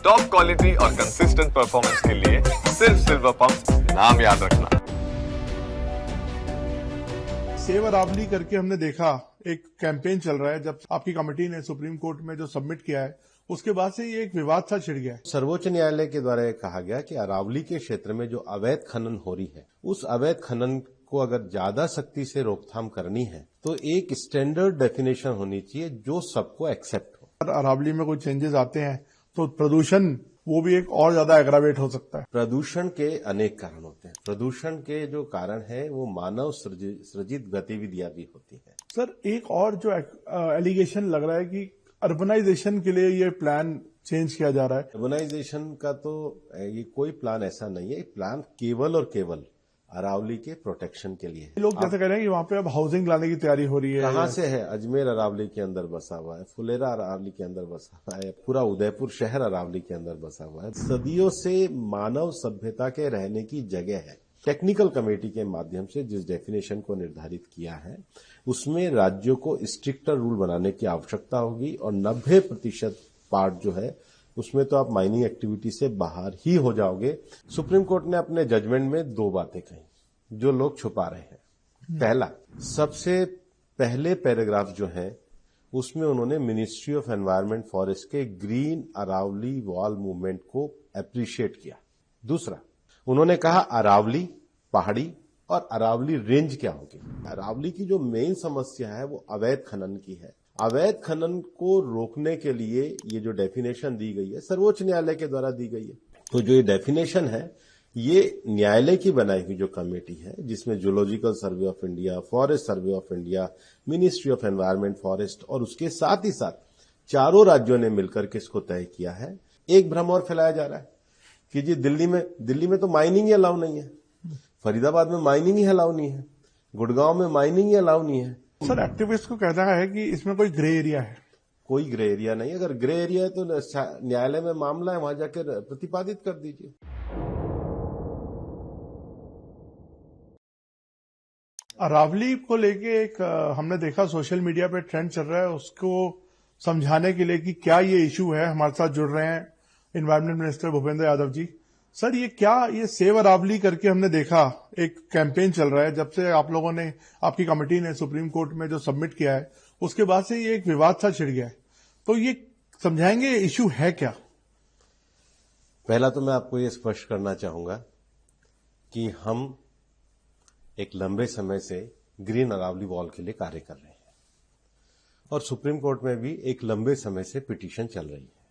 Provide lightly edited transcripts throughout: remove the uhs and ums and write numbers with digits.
Top quality और consistent performance के लिए सिर्फ सिल्वर पंप नाम याद रखना। सेव अरावली करके हमने देखा एक कैंपेन चल रहा है, जब आपकी कमेटी ने सुप्रीम कोर्ट में जो सबमिट किया है उसके बाद से ये एक विवाद सा छिड़ गया है। सर्वोच्च न्यायालय के द्वारा यह कहा गया कि अरावली के क्षेत्र में जो अवैध खनन हो रही है, उस अवैध खनन को अगर ज्यादा सख्ती से रोकथाम करनी है तो एक स्टैंडर्ड डेफिनेशन होनी चाहिए जो सबको एक्सेप्ट हो। अरावली में कोई चेंजेस आते हैं तो प्रदूषण वो भी एक और ज्यादा एग्रावेट हो सकता है। प्रदूषण के अनेक कारण होते हैं। प्रदूषण के जो कारण है वो मानव सृजित गतिविधियां भी होती हैं। सर, एक और जो एलिगेशन लग रहा है कि अर्बनाइजेशन के लिए ये प्लान चेंज किया जा रहा है। अर्बनाइजेशन का तो ये कोई प्लान ऐसा नहीं है। प्लान केवल और केवल अरावली के प्रोटेक्शन के लिए है। लोग जैसे कह रहे हैं कि वहां पे अब हाउसिंग लाने की तैयारी हो रही है। कहां से है? अजमेर अरावली के अंदर बसा हुआ है, फुलेरा अरावली के अंदर बसा हुआ है, पूरा उदयपुर शहर अरावली के अंदर बसा हुआ है। सदियों से मानव सभ्यता के रहने की जगह है। टेक्निकल कमेटी के माध्यम से जिस डेफिनेशन को निर्धारित किया है उसमें राज्यों को स्ट्रिक्टर रूल बनाने की आवश्यकता होगी और 90% पार्ट जो है उसमें तो आप माइनिंग एक्टिविटी से बाहर ही हो जाओगे। सुप्रीम कोर्ट ने अपने जजमेंट में 2 बातें कही जो लोग छुपा रहे हैं। पहला, सबसे पहले पैराग्राफ जो है उसमें उन्होंने मिनिस्ट्री ऑफ एनवायरमेंट फॉरेस्ट के ग्रीन अरावली वॉल मूवमेंट को अप्रिशिएट किया। दूसरा, उन्होंने कहा अरावली पहाड़ी और अरावली रेंज क्या होगी। अरावली की जो मेन समस्या है वो अवैध खनन की है। अवैध खनन को रोकने के लिए ये जो डेफिनेशन दी गई है सर्वोच्च न्यायालय के द्वारा दी गई है। तो जो ये डेफिनेशन है ये न्यायालय की बनाई हुई जो कमेटी है जिसमें zoological survey of India, forest survey of India, ministry of environment forest और उसके साथ ही साथ चारों राज्यों ने मिलकर के इसको तय किया है। एक भ्रम और फैलाया जा रहा है कि जी दिल्ली में तो माइनिंग ही अलाउ नहीं है, फरीदाबाद में माइनिंग ही अलाउ नहीं है, गुड़गांव में माइनिंग ही अलाउ नहीं है। सर, एक्टिविस्ट को कहना है कि इसमें कोई ग्रे एरिया है। कोई ग्रे एरिया नहीं। अगर ग्रे एरिया है तो न्यायालय में मामला है, वहां जाकर प्रतिपादित कर दीजिए। अरावली को लेके एक हमने देखा सोशल मीडिया पे ट्रेंड चल रहा है, उसको समझाने के लिए कि क्या ये इशू है। हमारे साथ जुड़ रहे हैं environment minister Bhupendra Yadav ji. Sir, ये सेव अरावली करके हमने देखा एक कैंपेन चल रहा है, जब से आप लोगों ने, आपकी कमेटी ने सुप्रीम कोर्ट में जो सबमिट किया है उसके बाद से ये एक विवाद सा छिड़ गया है। तो ये समझाएंगे इशू है क्या? पहला तो मैं आपको ये स्पष्ट करना चाहूंगा कि हम एक लंबे समय से ग्रीन अरावली वॉल के लिए कार्य कर रहे हैं और सुप्रीम कोर्ट में भी एक लंबे समय से पिटीशन चल रही है।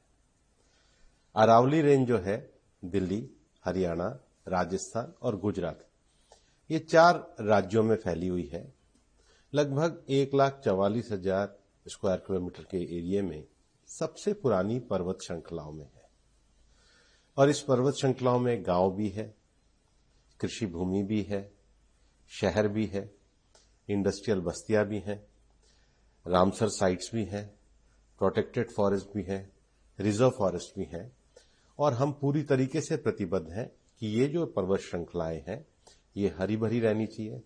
अरावली रेंज जो है दिल्ली, हरियाणा, राजस्थान और गुजरात, ये 4 राज्यों में फैली हुई है। लगभग 1,44,000 स्क्वायर किलोमीटर के एरिया में सबसे पुरानी पर्वत श्रृंखलाओं में है और इस पर्वत श्रृंखलाओं में गांव भी है, कृषि भूमि भी है, शहर भी है, इंडस्ट्रियल बस्तियां भी हैं, रामसर साइट्स भी हैं, प्रोटेक्टेड फॉरेस्ट भी है, रिजर्व फॉरेस्ट भी है और हम पूरी तरीके से प्रतिबद्ध हैं कि ये जो पर्वत श्रृंखलाएं हैं ये हरी भरी रहनी चाहिए।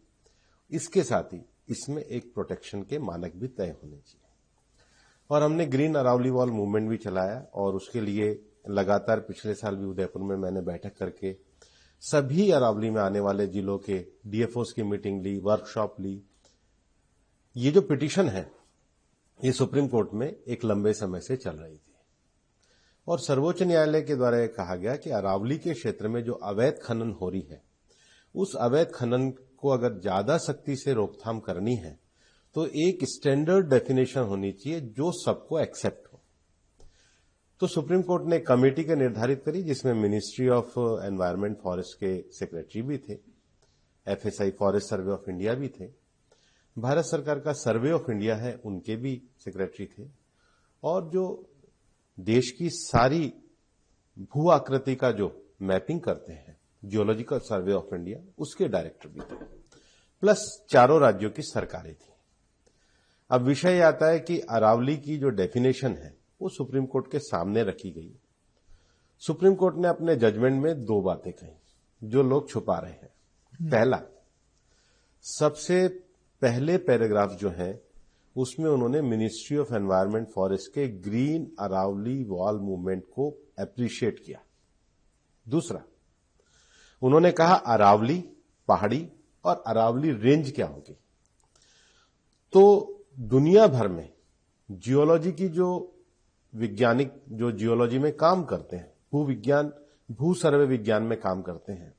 इसके साथ ही इसमें एक प्रोटेक्शन के मानक भी तय होने चाहिए और हमने ग्रीन अरावली वॉल मूवमेंट भी चलाया और उसके लिए लगातार पिछले साल भी उदयपुर में मैंने बैठक करके सभी अरावली में आने वाले जिलों के डीएफओस की मीटिंग ली, वर्कशॉप ली। ये जो पिटीशन है ये सुप्रीम कोर्ट में एक लंबे समय से चल रही थी और सर्वोच्च न्यायालय के द्वारा यह कहा गया कि अरावली के क्षेत्र में जो अवैध खनन हो रही है उस अवैध खनन को अगर ज्यादा सख्ती से रोकथाम करनी है तो एक स्टैंडर्ड डेफिनेशन होनी चाहिए जो सबको एक्सेप्ट हो। तो सुप्रीम कोर्ट ने कमेटी के निर्धारित करी जिसमें मिनिस्ट्री ऑफ एनवायरमेंट फॉरेस्ट के सेक्रेटरी भी थे, FSI forest survey of India भी थे, भारत सरकार का सर्वे ऑफ इंडिया है उनके भी सेक्रेटरी थे और जो देश की सारी भू आकृति का जो मैपिंग करते हैं जियोलॉजिकल सर्वे ऑफ इंडिया उसके डायरेक्टर भी थे, प्लस चारों राज्यों की सरकारें थी। अब विषय आता है कि अरावली की जो डेफिनेशन है वो सुप्रीम कोर्ट के सामने रखी गई। सुप्रीम कोर्ट ने अपने जजमेंट में 2 बातें कही जो लोग छुपा रहे हैं। पहला, सबसे पहले पैराग्राफ जो है उसमें उन्होंने मिनिस्ट्री ऑफ एनवायरमेंट फॉरेस्ट के ग्रीन अरावली वॉल मूवमेंट को एप्रिशिएट किया। दूसरा, उन्होंने कहा अरावली पहाड़ी और अरावली रेंज क्या होगी। तो दुनिया भर में जियोलॉजी की जो वैज्ञानिक जो जियोलॉजी में काम करते हैं, भूविज्ञान भू सर्वे विज्ञान में काम करते हैं,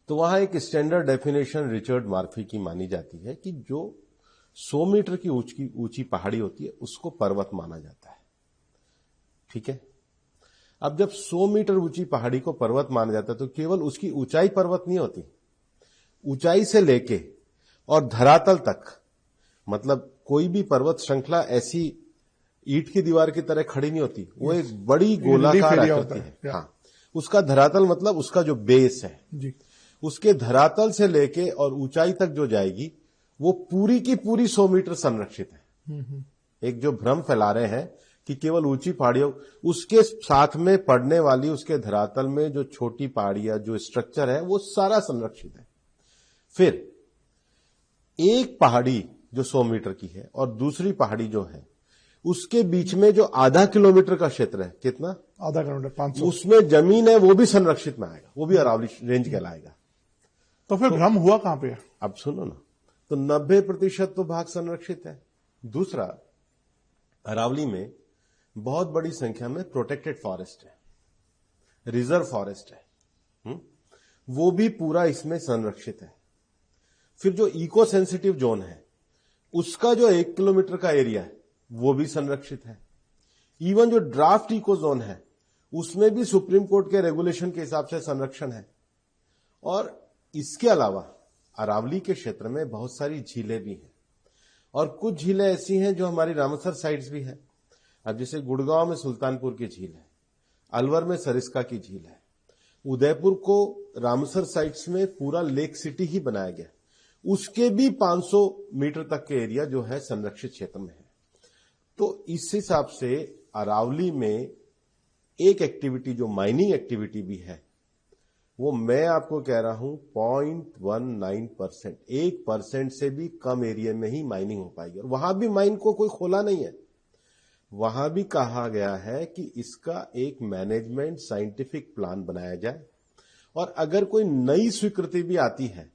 तो वहां एक स्टैंडर्ड डेफिनेशन रिचर्ड मार्फी की मानी जाती है कि जो 100 मीटर की ऊंची पहाड़ी होती है उसको पर्वत माना जाता है। ठीक है, अब जब 100 मीटर ऊंची पहाड़ी को पर्वत माना जाता है तो केवल उसकी ऊंचाई पर्वत नहीं होती, ऊंचाई से लेके और धरातल तक, मतलब कोई भी पर्वत श्रृंखला ऐसी ईंट की दीवार की तरह खड़ी नहीं होती, वो एक बड़ी गोलाकार आकृति है। हाँ, उसका धरातल मतलब उसका जो बेस है जी, उसके धरातल से लेके और ऊंचाई तक जो जाएगी वो पूरी की पूरी 100 मीटर संरक्षित है। एक जो भ्रम फैला रहे हैं कि केवल ऊंची पहाड़ियों, उसके साथ में पड़ने वाली उसके धरातल में जो छोटी पहाड़ियां जो स्ट्रक्चर है वो सारा संरक्षित है। फिर एक पहाड़ी जो 100 मीटर की है और दूसरी पहाड़ी जो है उसके बीच में जो आधा किलोमीटर का क्षेत्र है, कितना, आधा किलोमीटर 500, उसमें जमीन है वो भी संरक्षित में आएगा, वो भी अरावली रेंज कहलाएगा। तो फिर भ्रम हुआ कहां पे? अब सुनो ना, तो 90% तो भाग संरक्षित है। दूसरा, अरावली में बहुत बड़ी संख्या में प्रोटेक्टेड फॉरेस्ट है, रिजर्व फॉरेस्ट है, वो भी पूरा इसमें संरक्षित है। फिर जो इको सेंसिटिव जोन है उसका जो 1 किलोमीटर का एरिया है वो भी संरक्षित है। इवन जो ड्राफ्ट इको जोन है उसमें भी सुप्रीम कोर्ट के रेगुलेशन के हिसाब से संरक्षण है। और इसके अलावा अरावली के क्षेत्र में बहुत सारी झीलें भी हैं और कुछ झीलें ऐसी हैं जो हमारी रामसर साइट्स भी है। अब जैसे गुड़गांव में सुल्तानपुर की झील है, अलवर में सरिस्का की झील है, उदयपुर को रामसर साइट्स में पूरा लेक सिटी ही बनाया गया, उसके भी 500 मीटर तक के एरिया जो है संरक्षित क्षेत्र में है। तो इस हिसाब से अरावली में एक एक्टिविटी जो माइनिंग एक्टिविटी भी है वो मैं आपको कह रहा हूं 0.19%, 1% से भी कम एरिया में ही माइनिंग हो पाएगी। और वहां भी माइन को कोई खोला नहीं है, वहां भी कहा गया है कि इसका एक मैनेजमेंट साइंटिफिक प्लान बनाया जाए और अगर कोई नई स्वीकृति भी आती है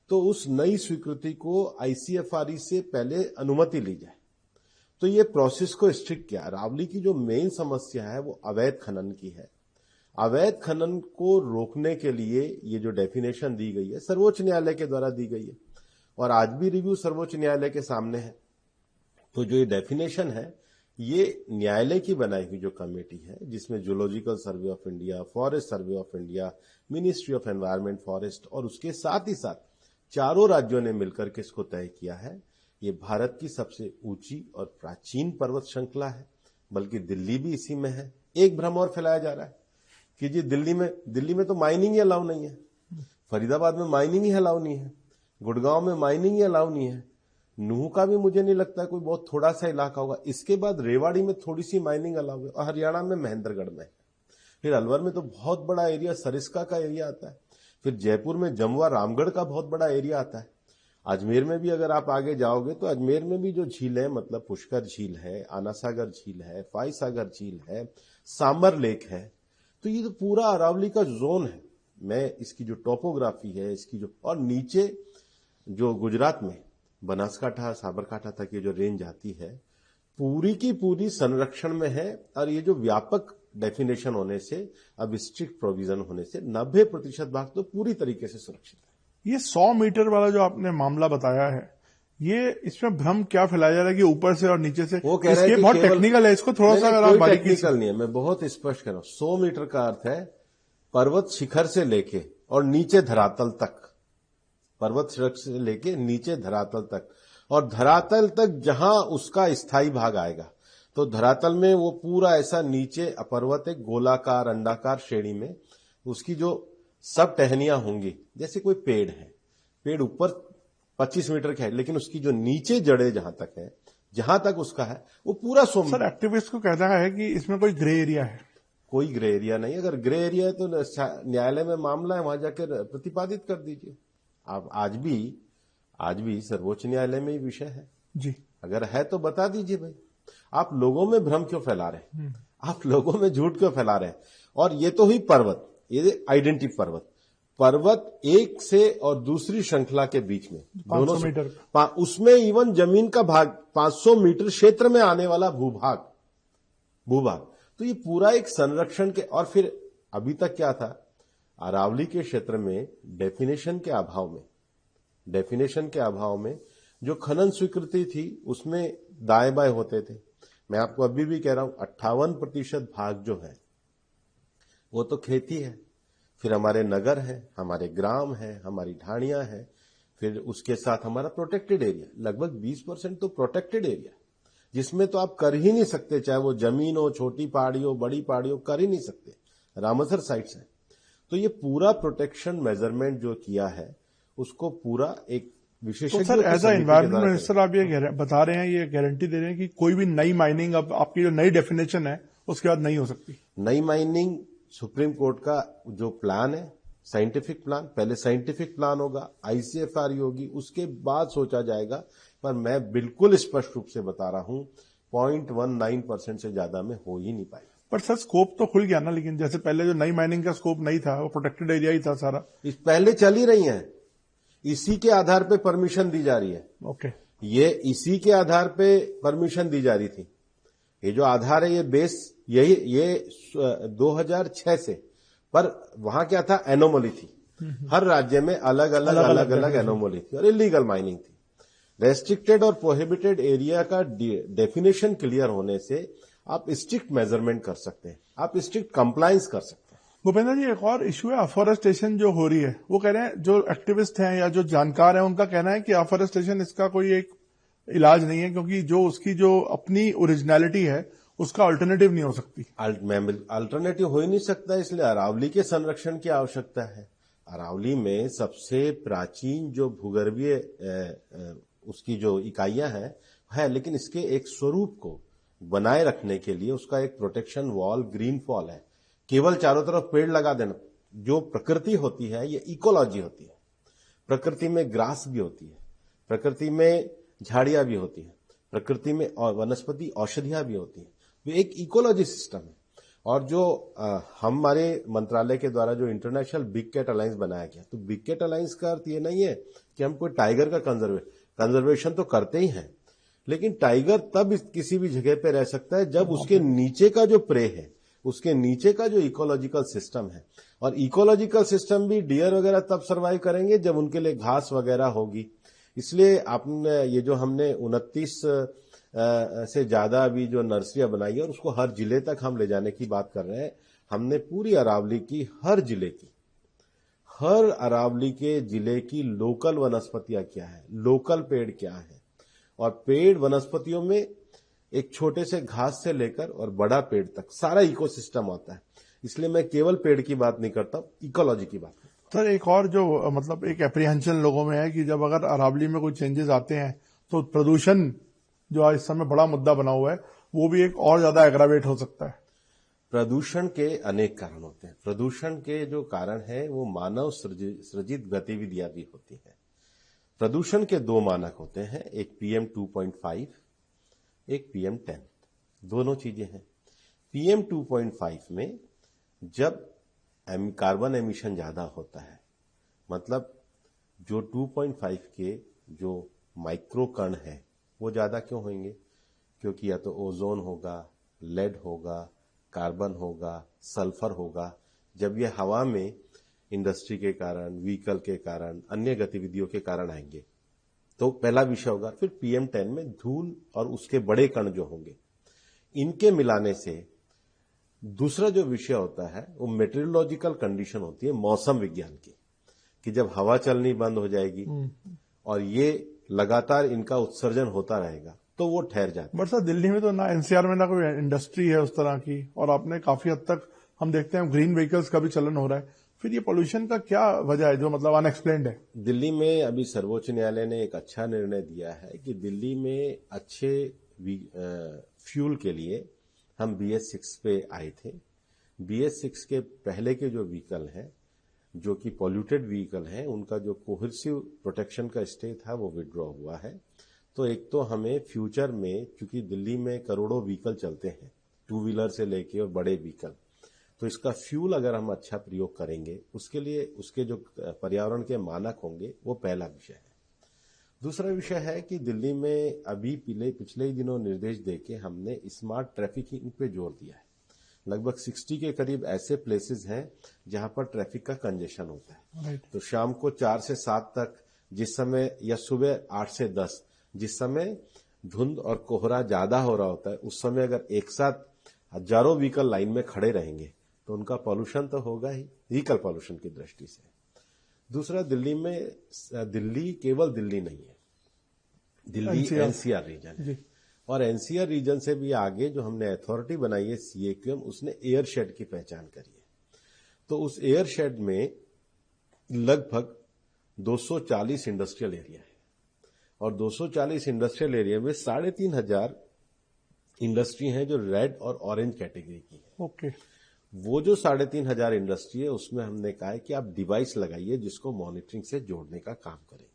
तो उस नई स्वीकृति को आईसीएफआरई से पहले अनुमति ली जाए। तो ये प्रोसेस को स्ट्रिक्ट किया। अरावली की जो मेन समस्या है वो अवैध खनन की है। अवैध खनन को रोकने के लिए ये जो डेफिनेशन दी गई है सर्वोच्च न्यायालय के द्वारा दी गई है और आज भी रिव्यू सर्वोच्च न्यायालय के सामने है। तो जो ये डेफिनेशन है ये न्यायालय की बनाई हुई जो कमेटी है जिसमें zoological survey of India, forest survey of India, ministry of environment, forest और उसके साथ ही साथ चारों राज्यों ने मिलकर के इसको तय किया है। ये भारत की सबसे ऊंची और प्राचीन पर्वत श्रृंखला है, बल्कि दिल्ली भी इसी में है। एक भ्रम और फैलाया जा रहा है कि जी दिल्ली में तो माइनिंग ही अलाउ नहीं है, फरीदाबाद में माइनिंग ही अलाउ नहीं है, गुड़गांव में माइनिंग ही अलाउ नहीं है, नूह का भी मुझे नहीं लगता कोई बहुत थोड़ा सा इलाका होगा, इसके बाद रेवाड़ी में थोड़ी सी माइनिंग अलाउ है और हरियाणा में महेंद्रगढ़ में है। फिर अलवर में तो बहुत बड़ा एरिया सरिस्का का एरिया आता है, फिर जयपुर में जमुआ रामगढ़ का बहुत बड़ा एरिया आता है। अजमेर में भी अगर आप आगे जाओगे तो अजमेर में भी जो झील है, मतलब पुष्कर झील है, आनासागर झील है, फाईसागर झील है, सांबर लेक है। तो ये तो पूरा अरावली का जोन है। मैं इसकी जो टोपोग्राफी है, इसकी जो, और नीचे जो गुजरात में बनासकांठा साबरकांठा तक ये जो रेंज आती है पूरी की पूरी संरक्षण में है। और ये जो व्यापक डेफिनेशन होने से, अब स्ट्रिक्ट प्रोविजन होने से 90% भाग तो पूरी तरीके से सुरक्षित है। ये 100 मीटर वाला जो आपने मामला बताया है, ये इसमें भ्रम क्या फैलाया जा रहा है कि ऊपर से और नीचे से? वो कह रहे हैं कि बहुत टेक्निकल है, इसको थोड़ा सा अगर आप बारीकी से। टेक्निकल नहीं है, मैं बहुत स्पष्ट कर रहा हूं। 100 मीटर का अर्थ है पर्वत शिखर से लेके और नीचे धरातल तक, पर्वत शिखर से लेके नीचे धरातल तक, और धरातल तक जहां उसका स्थायी भाग आएगा। तो धरातल में वो पूरा ऐसा नीचे पर्वत एक गोलाकार अंडाकार श्रेणी में उसकी जो सब टहनियां होंगी, जैसे कोई पेड़ है, पेड़ ऊपर 25 मीटर का है लेकिन उसकी जो नीचे जड़े जहां तक है, जहां तक उसका है वो पूरा 100 मीटर। सर, एक्टिविस्ट को कहना है कि इसमें कोई ग्रे एरिया है। कोई ग्रे एरिया नहीं। अगर ग्रे एरिया है तो न्यायालय में मामला है, वहां जाकर प्रतिपादित कर दीजिए। आप आज भी सर्वोच्च न्यायालय में ही विषय है जी, अगर है तो बता दीजिए भाई। आप लोगों में भ्रम क्यों फैला रहे हैं? आप लोगों में झूठ क्यों फैला रहे हैं? और ये तो हुई पर्वत, ये आइडेंटिटी पर्वत एक से और दूसरी श्रृंखला के बीच में 500 मीटर उसमें इवन जमीन का भाग 500 मीटर क्षेत्र में आने वाला भूभाग, तो ये पूरा एक संरक्षण के। और फिर अभी तक क्या था, अरावली के क्षेत्र में डेफिनेशन के अभाव में जो खनन स्वीकृति थी उसमें दाएं बाएं होते थे। मैं आपको अभी भी कह रहा हूं 58% भाग जो है वो तो खेती है, फिर हमारे नगर है, हमारे ग्राम है, हमारी ढाणियां हैं, फिर उसके साथ हमारा प्रोटेक्टेड एरिया, लगभग 20% तो प्रोटेक्टेड एरिया, जिसमें तो आप कर ही नहीं सकते, चाहे वो जमीन हो, छोटी पहाड़ी हो, बड़ी पहाड़ी हो, कर ही नहीं सकते। रामसर साइट्स है, तो ये पूरा प्रोटेक्शन मेजरमेंट जो किया है उसको पूरा एक विशेषज्ञ। तो sir as a environment minister आप ये बता रहे हैं, ये गारंटी दे रहे हैं कि कोई भी नई माइनिंग, अब आपकी जो नई डेफिनेशन है उसके बाद नहीं हो सकती नई माइनिंग। सुप्रीम कोर्ट का जो प्लान है, साइंटिफिक प्लान, पहले साइंटिफिक प्लान होगा, आईसीएफआर होगी, उसके बाद सोचा जाएगा। पर मैं बिल्कुल स्पष्ट रूप से बता रहा हूं 0.19% से ज्यादा में हो ही नहीं पाएगा। पर सर स्कोप तो खुल गया ना, लेकिन जैसे पहले जो नई माइनिंग का स्कोप नहीं था, वो प्रोटेक्टेड एरिया ही था सारा। इस पहले चल ही रही है, इसी के आधार पे परमिशन दी जा रही है। ओके, ये इसी के आधार पे परमिशन दी जा रही थी। ये जो आधार है, ये बेस ये 2006 से, पर वहां क्या था, एनोमली थी। हर राज्य में अलग अलग एनोमली थी और इलीगल माइनिंग थी। रेस्ट्रिक्टेड और प्रोहिबिटेड एरिया का डेफिनेशन क्लियर होने से आप स्ट्रिक्ट मेजरमेंट कर सकते हैं, आप स्ट्रिक्ट कंप्लायंस कर सकते हैं। भूपेंद्र जी, एक और इश्यू है अफॉरेस्टेशन जो हो रही है। वो कह रहे हैं, जो एक्टिविस्ट हैं या जो जानकार हैं, उनका कहना है कि अफॉरेस्टेशन इसका कोई एक इलाज नहीं है, क्योंकि जो उसकी जो अपनी ओरिजिनलिटी है उसका अल्टरनेटिव नहीं हो सकती। अल्टरनेटिव हो ही नहीं सकता, इसलिए अरावली के संरक्षण की आवश्यकता है। अरावली में सबसे प्राचीन जो भूगर्भीय उसकी जो इकाइयां है, लेकिन इसके एक स्वरूप को बनाए रखने के लिए उसका एक प्रोटेक्शन वॉल, ग्रीन वॉल है। केवल चारों तरफ पेड़ लगा देना, जो प्रकृति होती है, ये इकोलॉजी होती है। प्रकृति में ग्रास भी होती है, प्रकृति में झाड़ियां भी होती है, प्रकृति में वनस्पति औषधियां भी होती है। वो एक इकोलॉजी सिस्टम है। और जो हमारे मंत्रालय के द्वारा जो इंटरनेशनल बिग कैट अलायंस बनाया गया, तो बिग कैट अलायंस का अर्थ ये नहीं है कि हम कोई टाइगर का कंजर्वेशन तो करते ही हैं, लेकिन टाइगर तब किसी भी जगह पे रह सकता है जब उसके नीचे का जो प्रे है, उसके नीचे का जो इकोलॉजिकल सिस्टम है। और इकोलॉजिकल सिस्टम भी डियर वगैरह तब सर्वाइव करेंगे जब उनके लिए घास वगैरह होगी। इसलिए आपने ये जो हमने 29 से ज्यादा अभी जो नर्सरियां बनाई है और उसको हर जिले तक हम ले जाने की बात कर रहे हैं। हमने पूरी अरावली की हर अरावली के जिले की लोकल वनस्पतियां क्या है, लोकल पेड़ क्या है, और पेड़ वनस्पतियों में एक छोटे से घास से लेकर और बड़ा पेड़ तक सारा इकोसिस्टम आता है। इसलिए मैं केवल पेड़ की बात नहीं करता, इकोलॉजी की बात करता हूं। सर एक और जो मतलब एक एप्रीहेंशन लोगों में है कि जब अगर अरावली में कोई चेंजेस आते हैं तो प्रदूषण जो इस समय बड़ा मुद्दा बना हुआ है, वो भी एक और ज्यादा एग्रावेट हो सकता है। प्रदूषण के अनेक कारण होते हैं। प्रदूषण के जो कारण है वो मानव सृजित गतिविधियां भी होती हैं। प्रदूषण के दो मानक होते हैं, एक PM 2.5, एक PM 10, दोनों चीजें हैं। PM 2.5 में जब कार्बन एमिशन ज्यादा होता है, मतलब जो 2.5 के जो माइक्रो कण है वो ज्यादा क्यों होंगे, क्योंकि या तो ओजोन होगा, लेड होगा, कार्बन होगा, सल्फर होगा। जब ये हवा में इंडस्ट्री के कारण, व्हीकल के कारण, अन्य गतिविधियों के कारण आएंगे, तो पहला विषय होगा। फिर PM 10 में धूल और उसके बड़े कण जो होंगे, इनके मिलाने से दूसरा जो विषय होता है वो मेटेरोलॉजिकल कंडीशन होती है, मौसम विज्ञान की, कि जब हवा चलनी बंद हो जाएगी और ये लगातार इनका उत्सर्जन होता रहेगा तो वो ठहर जाता है। बट सर दिल्ली में तो ना NCR में ना कोई इंडस्ट्री है उस तरह की, और आपने काफी हद तक हम देखते हैं ग्रीन व्हीकल्स का भी चलन हो रहा है। फिर ये पोल्यूशन का क्या वजह है जो मतलब अनएक्सप्लेन्ड है? दिल्ली में अभी सर्वोच्च न्यायालय ने एक अच्छा निर्णय दिया है कि दिल्ली में अच्छे फ्यूल के लिए हम BS6 पे आए थे। BS6 के पहले के जो व्हीकल हैं, जो कि पॉल्यूटेड व्हीकल हैं, उनका जो कोहेसिव प्रोटेक्शन का स्टे था वो विड्रॉ हुआ है। तो एक तो हमें फ्यूचर में, क्योंकि दिल्ली में करोड़ों व्हीकल चलते हैं, टू व्हीलर से लेके और बड़े व्हीकल। तो इसका फ्यूल अगर हम अच्छा प्रयोग करेंगे, उसके लिए उसके जो पर्यावरण के मानक होंगे, वो पहला विषय है। दूसरा विषय है कि दिल्ली में अभी पिछले ही दिनों निर्देश देके हमने स्मार्ट ट्रैफिकिंग पे जोर दिया है। लगभग 60 के करीब ऐसे प्लेसेस हैं जहां पर ट्रैफिक का कंजेशन होता है। तो शाम को 4 से 7 तक जिस समय, या सुबह 8 से 10 जिस समय धुंध और कोहरा ज्यादा हो रहा होता है, उस समय अगर एक साथ हजारों व्हीकल लाइन में खड़े रहेंगे तो उनका पॉल्यूशन तो होगा ही, व्हीकल पॉल्यूशन की दृष्टि से। दूसरा, दिल्ली केवल दिल्ली नहीं है, दिल्ली एनसीआर रीजन है। और एनसीआर रीजन से भी आगे जो हमने अथॉरिटी बनाई है सीएक्यूएम, उसने एयर शेड की पहचान करी है। तो उस एयर शेड में लगभग 240 इंडस्ट्रियल एरिया है, और 240 इंडस्ट्रियल एरिया में 3,500 इंडस्ट्री हैं जो रेड और ऑरेंज कैटेगरी की है। ओके। वो जो 3,500 इंडस्ट्री है, उसमें हमने कहा है कि आप डिवाइस लगाइए जिसको मॉनिटरिंग से जोड़ने का काम करेंगे,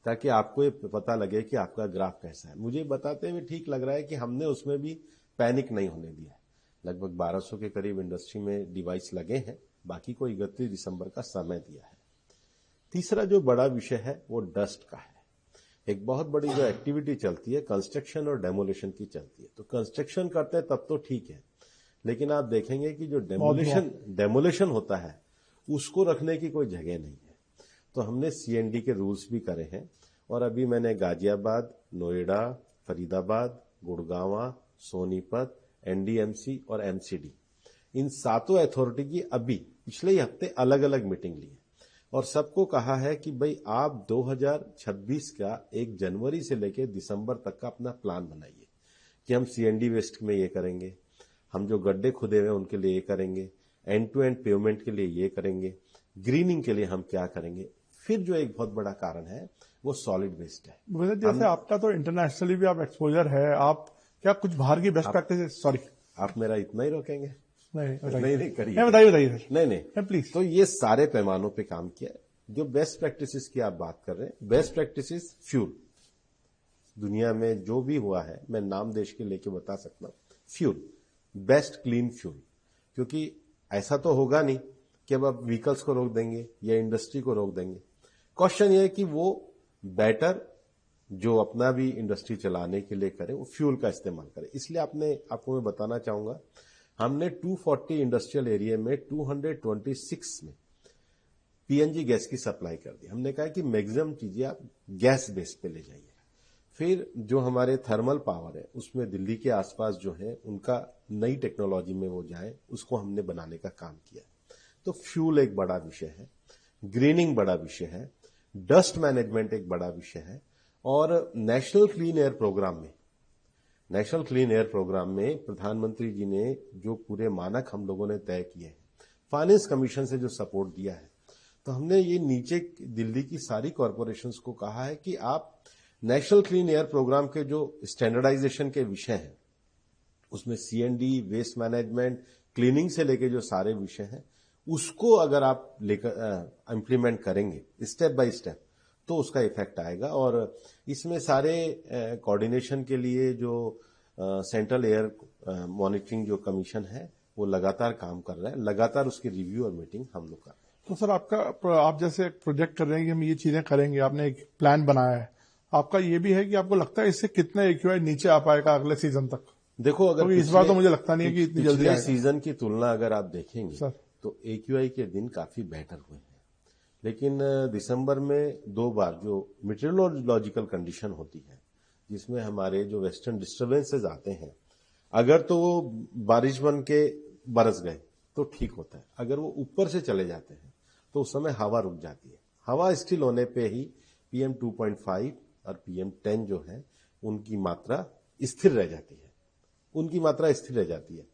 ताकि आपको ये पता लगे कि आपका ग्राफ कैसा है। मुझे बताते हुए ठीक लग रहा है कि हमने उसमें भी पैनिक नहीं होने दिया है। लगभग 1200 के करीब इंडस्ट्री में डिवाइस लगे हैं, बाकी को 31 दिसंबर का समय दिया है। तीसरा जो बड़ा विषय है वो डस्ट का है। एक बहुत बड़ी जो एक्टिविटी चलती है कंस्ट्रक्शन और डेमोलिशन की चलती है। तो कंस्ट्रक्शन करते हैं तब तो ठीक है, लेकिन आप देखेंगे कि जो डेमोलिशन होता है उसको रखने की कोई जगह नहीं है। तो हमने सीएनडी के रूल्स भी करे हैं, और अभी मैंने गाजियाबाद, नोएडा, फरीदाबाद, गुड़गांव, सोनीपत, एनडीएमसी और एमसीडी, इन 7 अथॉरिटी की अभी पिछले ही हफ्ते अलग अलग मीटिंग ली है, और सबको कहा है कि भाई आप 2026 का 1 जनवरी से लेकर दिसंबर तक का अपना प्लान बनाइए कि हम सीएनडी वेस्ट में ये करेंगे, हम जो गड्ढे खुदे हुए उनके लिए ये करेंगे, एंड टू एंड पेवमेंट के लिए ये करेंगे, ग्रीनिंग के लिए हम क्या करेंगे। फिर जो एक बहुत बड़ा कारण है वो सॉलिड वेस्ट है। जैसे आपका तो इंटरनेशनली भी आप एक्सपोजर है, आप क्या कुछ बाहर की बेस्ट प्रैक्टिस, सॉरी आप मेरा इतना ही रोकेंगे? नहीं करिए, बताइए सर। नहीं प्लीज। तो ये सारे पैमानों पे काम किया। जो बेस्ट प्रैक्टिसेस की आप बात कर रहे हैं, बेस्ट प्रैक्टिसेस फ्यूल, दुनिया में जो भी हुआ है मैं नाम देश के लेके बता सकता हूं। फ्यूल, बेस्ट क्लीन फ्यूल, क्योंकि ऐसा तो होगा नहीं कि अब आप व्हीकल्स को रोक देंगे या इंडस्ट्री को रोक देंगे। क्वेश्चन ये है कि वो बेटर जो अपना भी इंडस्ट्री चलाने के लिए करे वो फ्यूल का इस्तेमाल करे। इसलिए आपको मैं बताना चाहूंगा, हमने 240 इंडस्ट्रियल एरिया में 226 में पीएनजी गैस की सप्लाई कर दी। हमने कहा कि मैक्सिमम चीजें आप गैस बेस पे ले जाइए। फिर जो हमारे थर्मल पावर है उसमें दिल्ली के आसपास जो है उनका नई टेक्नोलॉजी में वो जाए, उसको हमने बनाने का काम किया। तो फ्यूल एक बड़ा विषय है, ग्रीनिंग बड़ा विषय है, डस्ट मैनेजमेंट एक बड़ा विषय है, और नेशनल क्लीन एयर प्रोग्राम में प्रधानमंत्री जी ने जो पूरे मानक हम लोगों ने तय किए हैं, फाइनेंस कमीशन से जो सपोर्ट दिया है, तो हमने ये नीचे दिल्ली की सारी कॉरपोरेशंस को कहा है कि आप नेशनल क्लीन एयर प्रोग्राम के जो स्टैंडर्डाइजेशन के विषय हैं, उसमें सीएनडी, वेस्ट मैनेजमेंट, क्लीनिंग से लेके जो सारे विषय हैं, उसको अगर आप लेकर इंप्लीमेंट करेंगे स्टेप बाय स्टेप, तो उसका इफेक्ट आएगा। और इसमें सारे कोऑर्डिनेशन के लिए जो सेंट्रल एयर मॉनिटरिंग जो कमीशन है वो लगातार काम कर रहा है, लगातार उसकी रिव्यू और मीटिंग हम लोग कर रहे हैं। तो सर आप जैसे प्रोजेक्ट कर रहे हैं कि हम ये चीजें करेंगे, आपने एक प्लान बनाया है, आपका ये भी है कि आपको लगता है इससे कितना एक्यूआई नीचे आ पाएगा अगले सीजन तक? देखो, अगर इस बार तो मुझे लगता नहीं है कि इतनी जल्दी आएगा। सीजन की तुलना अगर आप देखेंगे सर, तो एक्यूआई के दिन काफी बेटर हुए हैं, लेकिन दिसंबर में 2 बार जो मीटरोलॉजिकल कंडीशन होती है, जिसमें हमारे जो वेस्टर्न डिस्टर्बेंसेज आते हैं, अगर तो वो बारिश बन के बरस गए तो ठीक होता है, अगर वो ऊपर से चले जाते हैं तो उस समय हवा रुक जाती है। हवा स्टिल होने पे ही PM 2.5 और PM 10 जो है उनकी मात्रा स्थिर रह जाती है,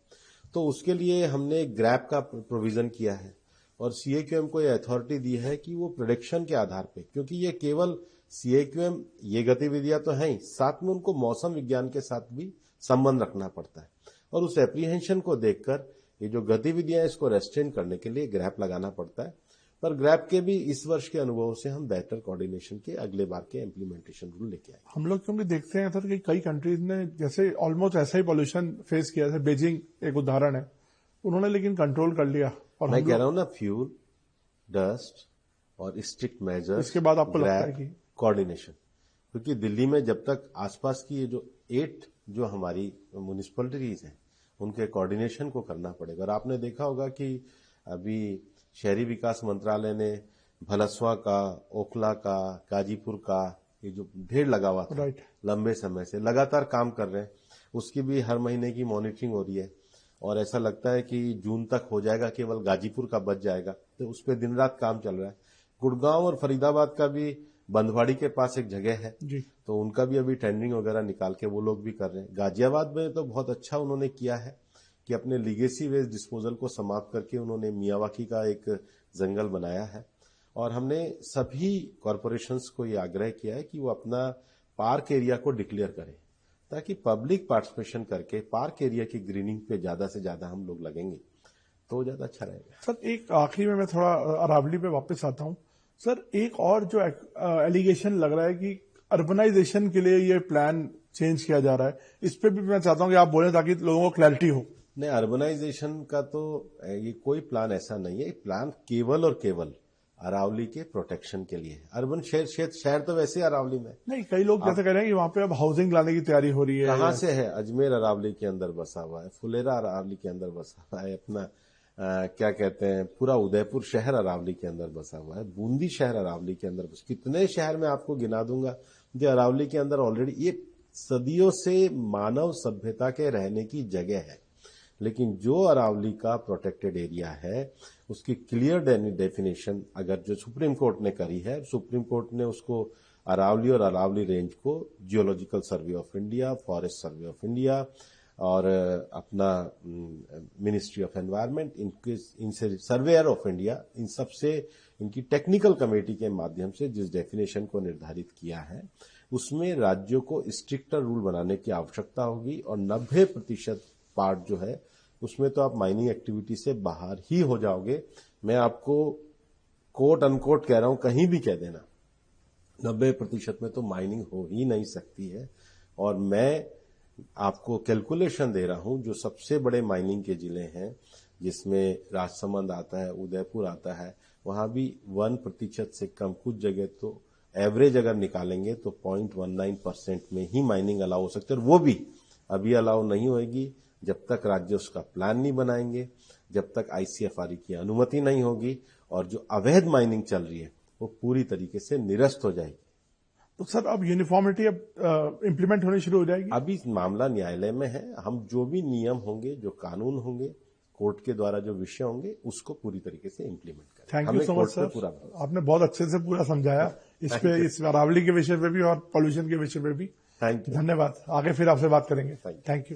तो उसके लिए हमने ग्रैप का प्रोविजन किया है, और सीएक्यूएम को यह अथॉरिटी दी है कि वो प्रेडिक्शन के आधार पे, क्योंकि ये केवल सीएक्यूएम ये गतिविधियां तो हैं ही, साथ में उनको मौसम विज्ञान के साथ भी संबंध रखना पड़ता है, और उस एप्रीहेंशन को देखकर ये जो गतिविधियां इसको रेस्ट्रेन करने के लिए ग्रैप लगाना पड़ता है। पर ग्रैब के भी इस वर्ष के अनुभव से हम बेहतर कोऑर्डिनेशन के अगले बार के इम्प्लीमेंटेशन रूल लेके आए। हम लोग क्योंकि देखते हैं सर कि कई कंट्रीज ने जैसे ऑलमोस्ट ऐसा ही पॉल्यूशन फेस किया, जैसे बीजिंग एक उदाहरण है, उन्होंने लेकिन कंट्रोल कर लिया। और मैं कह रहा हूं ना, फ्यूल, डस्ट और स्ट्रिक्ट मेजर्स, इसके बाद आपको लगता है कि कोऑर्डिनेशन, क्योंकि दिल्ली में जब तक आसपास की ये जो 8 जो हमारी म्युनिसिपैलिटीज हैं उनके कोऑर्डिनेशन को करना पड़ेगा। और आपने देखा होगा कि अभी शहरी विकास मंत्रालय ने भलसवा का, ओखला का, गाजीपुर का ये जो ढेर लगा हुआ था लंबे समय से लगातार काम कर रहे हैं, उसकी भी हर महीने की मॉनिटरिंग हो रही है और ऐसा लगता है कि जून तक हो जाएगा, केवल गाजीपुर का बच जाएगा, तो उस पर दिन रात काम चल रहा है। गुड़गांव और फरीदाबाद का भी बंधवाड़ी के पास एक जगह है जी, तो उनका भी अभी टेंडरिंग वगैरह निकाल के वो लोग भी कर रहे हैं। गाजियाबाद में तो बहुत अच्छा उन्होंने किया है कि अपने लीगेसी वेस्ट डिस्पोजल को समाप्त करके उन्होंने मियावाकी का एक जंगल बनाया है। और हमने सभी कॉरपोरेशंस को ये आग्रह किया है कि वो अपना पार्क एरिया को डिक्लेयर करें, ताकि पब्लिक पार्टिसिपेशन करके पार्क एरिया की ग्रीनिंग पे ज्यादा से ज्यादा हम लोग लगेंगे तो ज्यादा अच्छा रहेगा। सर एक आखिरी में मैं थोड़ा अरावली पे वापस आता हूं। सर एक और जो एलिगेशन लग रहा है कि अर्बनाइजेशन के लिए ये प्लान चेंज किया जा रहा है, इस पे भी मैं चाहता हूं कि आप बोलें ताकि लोगों को क्लैरिटी हो। नहीं, अर्बनाइजेशन का तो ये कोई प्लान ऐसा नहीं है। प्लान केवल और केवल अरावली के प्रोटेक्शन के लिए है। अर्बन शहर तो वैसे अरावली में नहीं, कई लोग जैसे कह रहे हैं कि वहां पे अब हाउसिंग लाने की तैयारी हो रही है। कहां से है? अजमेर अरावली के अंदर बसा हुआ है, फुलेरा अरावली के अंदर बसा हुआ है, अपना क्या कहते हैं, पूरा उदयपुर शहर अरावली के अंदर बसा हुआ है, बूंदी शहर अरावली के अंदर बसा। कितने शहर में आपको गिना दूंगा जो अरावली के अंदर ऑलरेडी, ये सदियों से मानव सभ्यता के रहने की जगह है। लेकिन जो अरावली का प्रोटेक्टेड एरिया है उसकी क्लियर डेफिनेशन अगर जो सुप्रीम कोर्ट ने करी है, सुप्रीम कोर्ट ने उसको अरावली और अरावली रेंज को geological survey of India, forest survey of India और अपना मिनिस्ट्री ऑफ एनवायरनमेंट, इनसे सर्वेयर ऑफ इंडिया, इन सब से इनकी टेक्निकल कमेटी के माध्यम से जिस डेफिनेशन को निर्धारित किया है उसमें राज्यों को स्ट्रिक्टर रूल बनाने की आवश्यकता होगी। और 90% पार्ट जो है उसमें तो आप माइनिंग एक्टिविटी से बाहर ही हो जाओगे। मैं आपको कोट अनकोट कह रहा हूं, कहीं भी कह देना 90% में तो माइनिंग हो ही नहीं सकती है। और मैं आपको कैलकुलेशन दे रहा हूं, जो सबसे बड़े माइनिंग के जिले हैं जिसमें राजसमंद आता है, उदयपुर आता है, वहां भी 1% से कम, कुछ जगह तो एवरेज अगर निकालेंगे तो 0.19% में ही माइनिंग अलाउ हो सकती है। और वो भी अभी अलाउ नहीं होगी जब तक राज्य उसका प्लान नहीं बनाएंगे, जब तक ICFRE की अनुमति नहीं होगी और जो अवैध माइनिंग चल रही है वो पूरी तरीके से निरस्त हो जाएगी। तो सर अब यूनिफॉर्मिटी अब इम्प्लीमेंट होनी शुरू हो जाएगी? अभी मामला न्यायालय में है। हम जो भी नियम होंगे, जो कानून होंगे, कोर्ट के द्वारा जो विषय होंगे उसको पूरी तरीके से इम्प्लीमेंट करें। Thank you so much sir, आपने बहुत अच्छे से पूरा समझाया इस पे, इस अरावली के विषय पे भी और पॉल्यूशन के विषय पे भी। थैंक यू, धन्यवाद। आगे फिर आपसे बात करेंगे। Thank you.